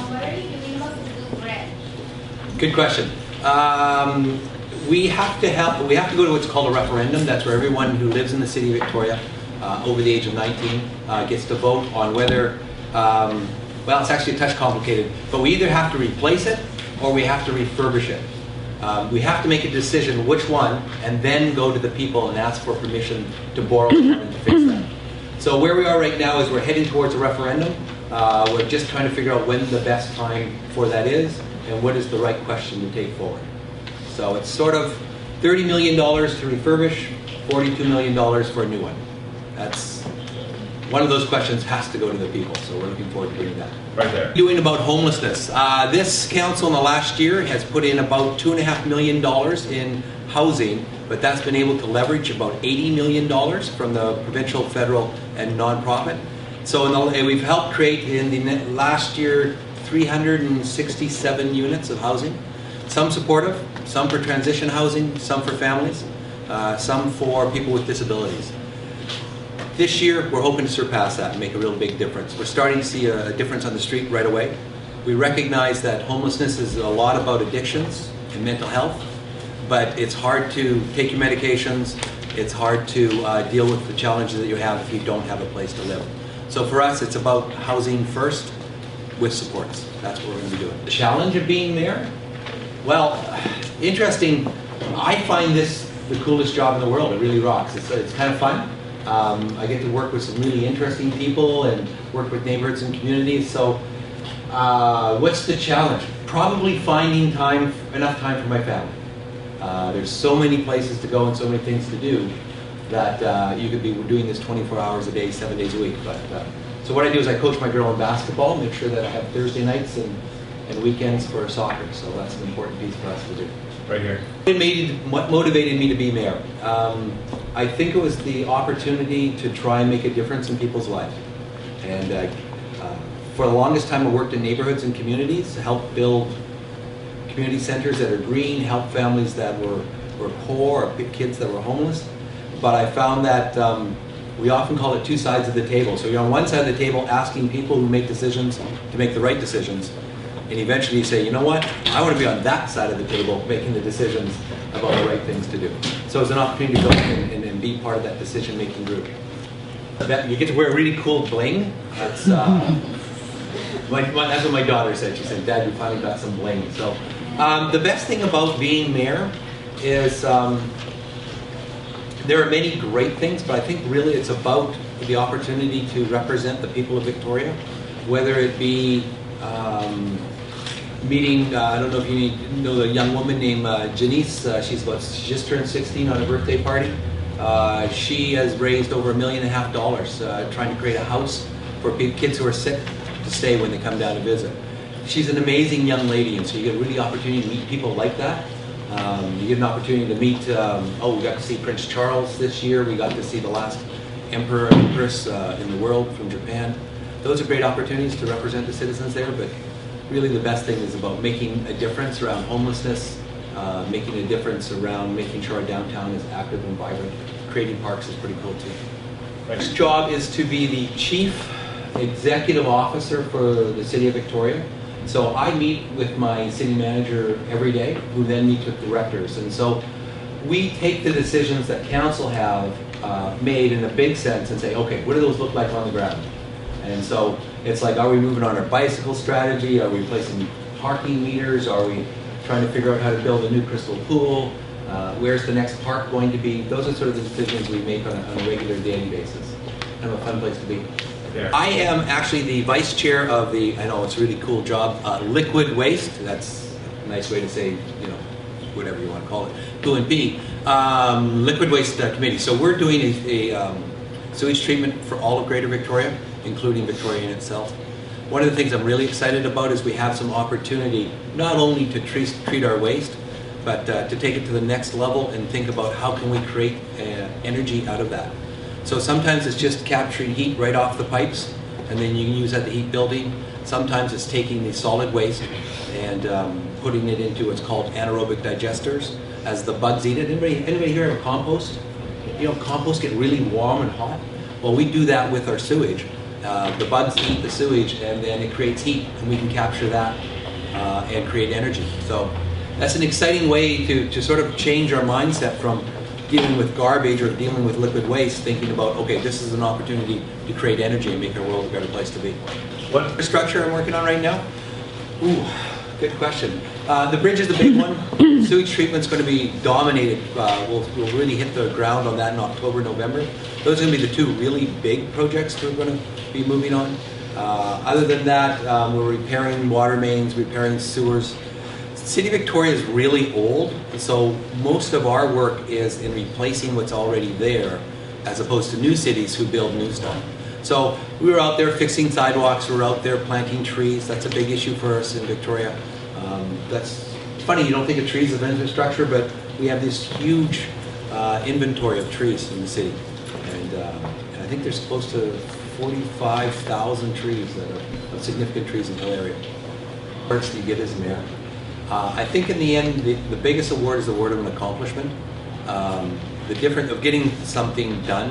what are you doing about the blue bread? Good question. We have to go to what's called a referendum. That's where everyone who lives in the city of Victoria over the age of 19 gets to vote on whether, well, it's actually a touch complicated, but we either have to replace it or we have to refurbish it. We have to make a decision which one and then go to the people and ask for permission to borrow the money to fix that. So where we are right now is we're heading towards a referendum. We're just trying to figure out when the best time for that is and what is the right question to take forward. So it's sort of $30 million to refurbish, $42 million for a new one. That's one of those questions has to go to the people, so we're looking forward to doing that. Right there. Doing about homelessness. This council in the last year has put in about $2.5 million in housing, but that's been able to leverage about $80 million from the provincial, federal, and non-profit. So we've helped create in the last year 367 units of housing. Some supportive, some for transition housing, some for families, some for people with disabilities. This year, we're hoping to surpass that and make a real big difference. We're starting to see a difference on the street right away. We recognize that homelessness is a lot about addictions and mental health, but it's hard to take your medications. It's hard to deal with the challenges that you have if you don't have a place to live. So for us, it's about housing first with supports. That's what we're going to be doing. The challenge of being mayor? Well, interesting. I find this the coolest job in the world. It really rocks. It's kind of fun. I get to work with some really interesting people and work with neighborhoods and communities. So what's the challenge? Probably finding enough time for my family. There's so many places to go and so many things to do that you could be doing this 24 hours a day, 7 days a week. But so what I do is I coach my girl in basketball, make sure that I have Thursday nights and weekends for soccer. So that's an important piece for us to do. Right here. What motivated me to be mayor? I think it was the opportunity to try and make a difference in people's lives. And for the longest time I worked in neighborhoods and communities to help build community centers that are green, help families that were poor, or kids that were homeless. But I found that we often call it two sides of the table. So you're on one side of the table asking people who make decisions to make the right decisions. And eventually you say, you know what, I want to be on that side of the table making the decisions about the right things to do. So it's an opportunity to go and be part of that decision-making group. You get to wear really cool bling. That's, that's what my daughter said. She said, Dad, you finally got some bling. So the best thing about being mayor is there are many great things, but I think really it's about the opportunity to represent the people of Victoria, whether it be meeting, I don't know if you know a young woman named Janice. She just turned 16 on a birthday party. She has raised over $1.5 million trying to create a house for kids who are sick to stay when they come down to visit. She's an amazing young lady, and so you get a really opportunity to meet people like that. You get an opportunity to meet, we got to see Prince Charles this year. We got to see the last emperor and empress in the world from Japan. Those are great opportunities to represent the citizens there, but really the best thing is about making a difference around homelessness, making a difference around making sure our downtown is active and vibrant. Creating parks is pretty cool too. Next job is to be the Chief Executive Officer for the City of Victoria. So I meet with my city manager every day, who then meets with directors. And so we take the decisions that council have made in a big sense and say, okay, what do those look like on the ground? And so it's like, are we moving on our bicycle strategy? Are we replacing parking meters? Are we trying to figure out how to build a new crystal pool? Where's the next park going to be? Those are sort of the decisions we make on a regular daily basis. Kind of a fun place to be. Yeah. I am actually the vice chair of the, I know it's a really cool job, liquid waste. That's a nice way to say, whatever you want to call it, P&P, liquid waste committee. So we're doing a sewage treatment for all of Greater Victoria, including Victoria in itself. One of the things I'm really excited about is we have some opportunity not only to treat our waste, but to take it to the next level and think about how can we create energy out of that. So sometimes it's just capturing heat right off the pipes, and then you can use that to heat building. Sometimes it's taking the solid waste and putting it into what's called anaerobic digesters as the bugs eat it. Anybody here have a compost? Compost get really warm and hot. Well, we do that with our sewage. The bugs eat the sewage, and then it creates heat, and we can capture that and create energy. So that's an exciting way to sort of change our mindset from dealing with garbage or dealing with liquid waste, thinking about, okay, this is an opportunity to create energy and make our world a better place to be. What infrastructure I'm working on right now? Ooh, good question. The bridge is the big one. Sewage treatment's going to be dominated. We'll really hit the ground on that in October, November. Those are going to be the two really big projects we're going to be moving on. Other than that, we're repairing water mains, repairing sewers. City of Victoria is really old, so most of our work is in replacing what's already there, as opposed to new cities who build new stuff. So we were out there fixing sidewalks, we were out there planting trees. That's a big issue for us in Victoria. That's funny, you don't think of trees as infrastructure, but we have this huge inventory of trees in the city. And I think there's close to 45,000 trees that are of significant trees in the area. What do you get as mayor? I think in the end, the biggest award is the award of an accomplishment. The difference of getting something done,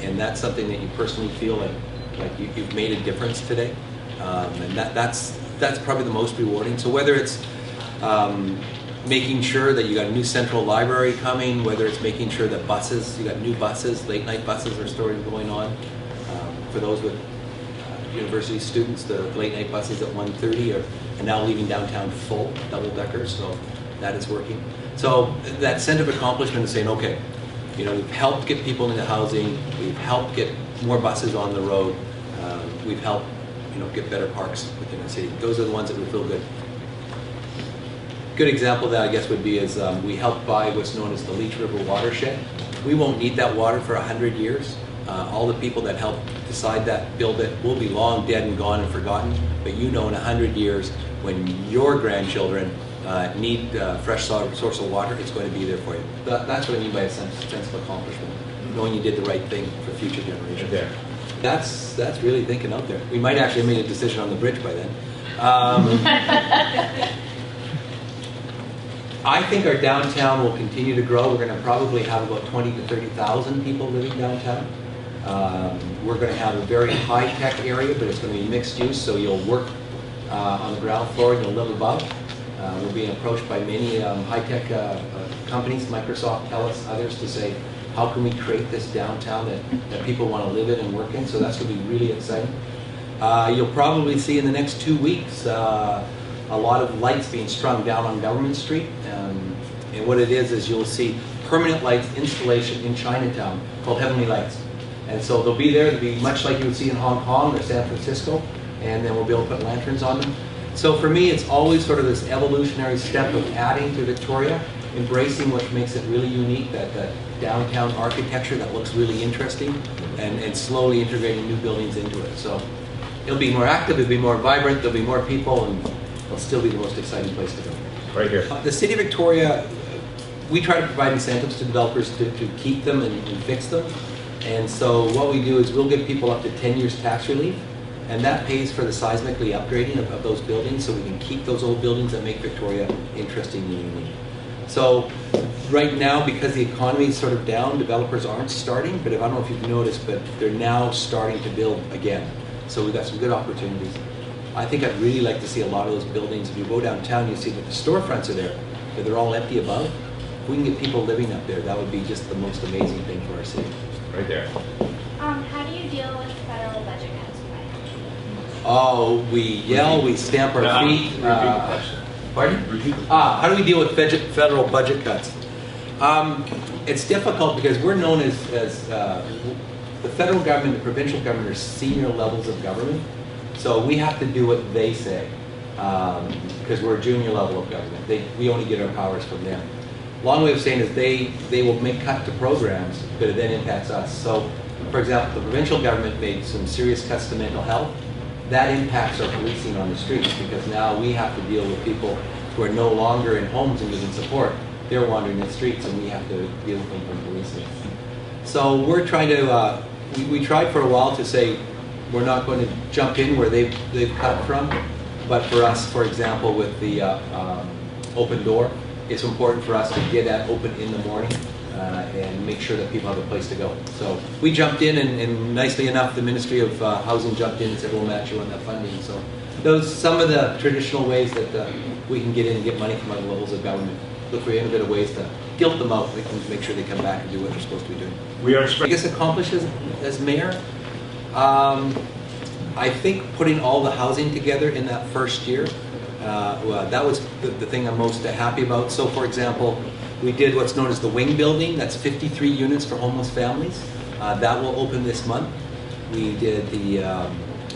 and that's something that you personally feel like you've made a difference today, and that's probably the most rewarding. So whether it's making sure that you got a new central library coming, whether it's making sure that buses, you got new buses, late night buses are starting going on. For those with university students, the late night buses at 1:30 are now leaving downtown full, double deckers, so that is working. So that sense of accomplishment is saying, okay, we've helped get people into housing, we've helped get more buses on the road, we've helped get better parks within the city. Those are the ones that we feel good. Good example of that, I guess, would be is we helped buy what's known as the Leech River watershed. We won't need that water for 100 years. All the people that helped decide that, build it, will be long dead and gone and forgotten. But in 100 years, when your grandchildren need fresh source of water, it's going to be there for you. That's what I mean by a sense of accomplishment, knowing you did the right thing for future generations. There. That's really thinking out there. We might actually have made a decision on the bridge by then. I think our downtown will continue to grow. We're going to probably have about 20 to 30,000 people living downtown. We're going to have a very high-tech area, but it's going to be mixed use, so you'll work on the ground floor and you'll live above. We're being approached by many high-tech companies, Microsoft, TELUS, others, to say, how can we create this downtown that people want to live in and work in? So that's going to be really exciting. You'll probably see in the next 2 weeks a lot of lights being strung down on Government Street. And what it is you'll see permanent lights installation in Chinatown called Heavenly Lights. And so they'll be there, they'll be much like you would see in Hong Kong or San Francisco, and then we'll be able to put lanterns on them. So for me, it's always sort of this evolutionary step of adding to Victoria, embracing what makes it really unique, that downtown architecture that looks really interesting, and slowly integrating new buildings into it. So it'll be more active, it'll be more vibrant, there'll be more people, and it'll still be the most exciting place to go. Right here. The City of Victoria, we try to provide incentives to developers to keep them and fix them. And so what we do is we'll give people up to 10 years tax relief, and that pays for the seismically upgrading of those buildings, so we can keep those old buildings that make Victoria interesting and unique. So right now, because the economy is sort of down, developers aren't starting, but I don't know if you've noticed, but they're now starting to build again. So we've got some good opportunities. I think I'd really like to see a lot of those buildings. If you go downtown, you see that the storefronts are there, but they're all empty above. If we can get people living up there, that would be just the most amazing thing for our city. Right there. How do you deal with federal budget cuts? Oh, we yell, we stamp our feet. Repeat the question. Pardon? How do we deal with federal budget cuts? It's difficult because we're known as the federal government, the provincial government are senior levels of government. So we have to do what they say because we're a junior level of government. We only get our powers from them. Long way of saying is they will make cut to programs, but it then impacts us. So, for example, the provincial government made some serious cuts to mental health. That impacts our policing on the streets because now we have to deal with people who are no longer in homes and getting support. They're wandering the streets, and we have to deal with them from policing. So we're trying to. We tried for a while to say we're not going to jump in where they've cut from, but for us, for example, with the open door. It's important for us to get that open in the morning and make sure that people have a place to go. So we jumped in, and nicely enough, the Ministry of Housing jumped in and said, we'll match you on that funding. So those some of the traditional ways that we can get in and get money from other levels of government. Look for innovative ways to guilt them out. We can make sure they come back and do what they're supposed to be doing. We are biggest accomplishments as mayor. I think putting all the housing together in that first year, well, that was the thing I'm most happy about. So, for example, we did what's known as the wing building. That's 53 units for homeless families. That will open this month. We did the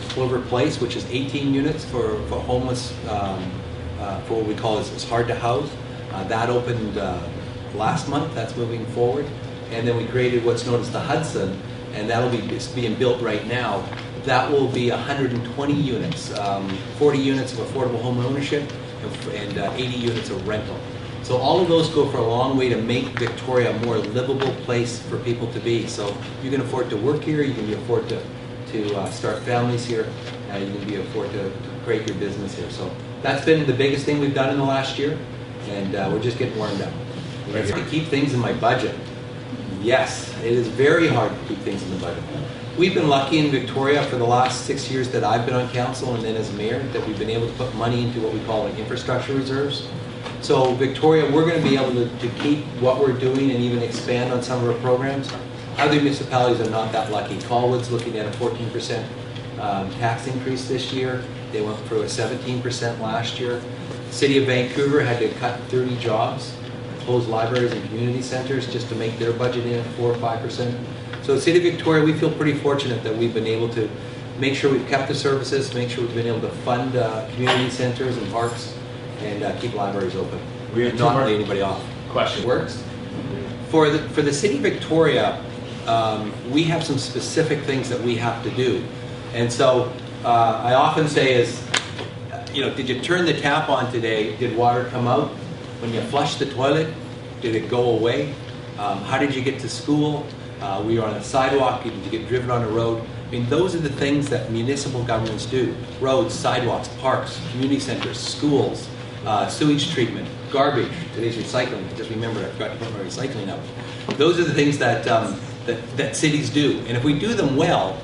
Clover Place, which is 18 units for homeless, for what we call is hard to house. That opened last month. That's moving forward. And then we created what's known as the Hudson, and that'll be being built right now. That will be 120 units, 40 units of affordable home ownership, and 80 units of rental. So all of those go for a long way to make Victoria a more livable place for people to be. So you can afford to work here, you can afford to start families here, you can afford to create your business here. So that's been the biggest thing we've done in the last year, and we're just getting warmed up. To keep things in my budget. Yes, it is very hard to keep things in the budget. We've been lucky in Victoria for the last 6 years that I've been on council and then as mayor that we've been able to put money into what we call like infrastructure reserves. So Victoria, we're going to be able to keep what we're doing and even expand on some of our programs. Other municipalities are not that lucky. Colwood's looking at a 14% tax increase this year. They went through a 17% last year. The City of Vancouver had to cut 30 jobs, close libraries and community centers just to make their budget in at 4 or 5%. So the City of Victoria, we feel pretty fortunate that we've been able to make sure we've kept the services, make sure we've been able to fund community centers and parks, and keep libraries open. We have and not lay anybody off. Question. Works. For the City of Victoria, we have some specific things that we have to do. And so I often say is, did you turn the tap on today? Did water come out? When you flushed the toilet, did it go away? How did you get to school? We were on a sidewalk, did you get driven on a road? I mean, those are the things that municipal governments do. Roads, sidewalks, parks, community centers, schools, sewage treatment, garbage. Today's recycling. I just remembered I forgot to put my recycling up. Those are the things that, that cities do. And if we do them well,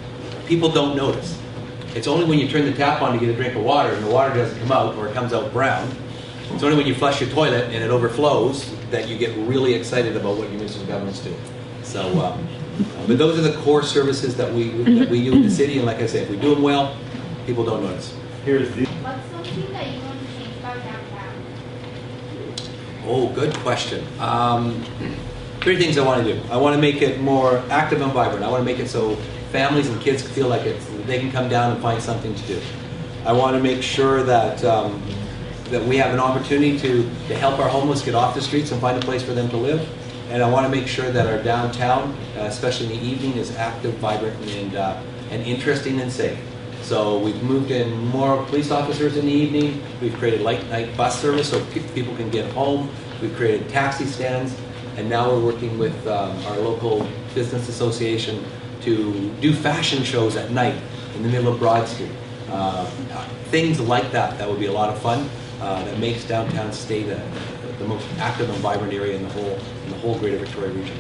people don't notice. It's only when you turn the tap on to get a drink of water and the water doesn't come out or it comes out brown. It's only when you flush your toilet and it overflows that you get really excited about what your municipal governments do. So, but those are the core services that we do in the city, and like I said, if we do them well, people don't notice. Here's the. What's something that you want to change about downtown? Oh, good question. 3 things I want to do. I want to make it more active and vibrant. I want to make it so families and kids feel like they can come down and find something to do. I want to make sure that that we have an opportunity to help our homeless get off the streets and find a place for them to live. And I want to make sure that our downtown, especially in the evening, is active, vibrant, and interesting and safe. So we've moved in more police officers in the evening. We've created late night bus service so people can get home. We've created taxi stands. And now we're working with our local business association to do fashion shows at night in the middle of Broad Street. Things like that would be a lot of fun. That makes downtown stay the most active and vibrant area in the whole Greater Victoria region.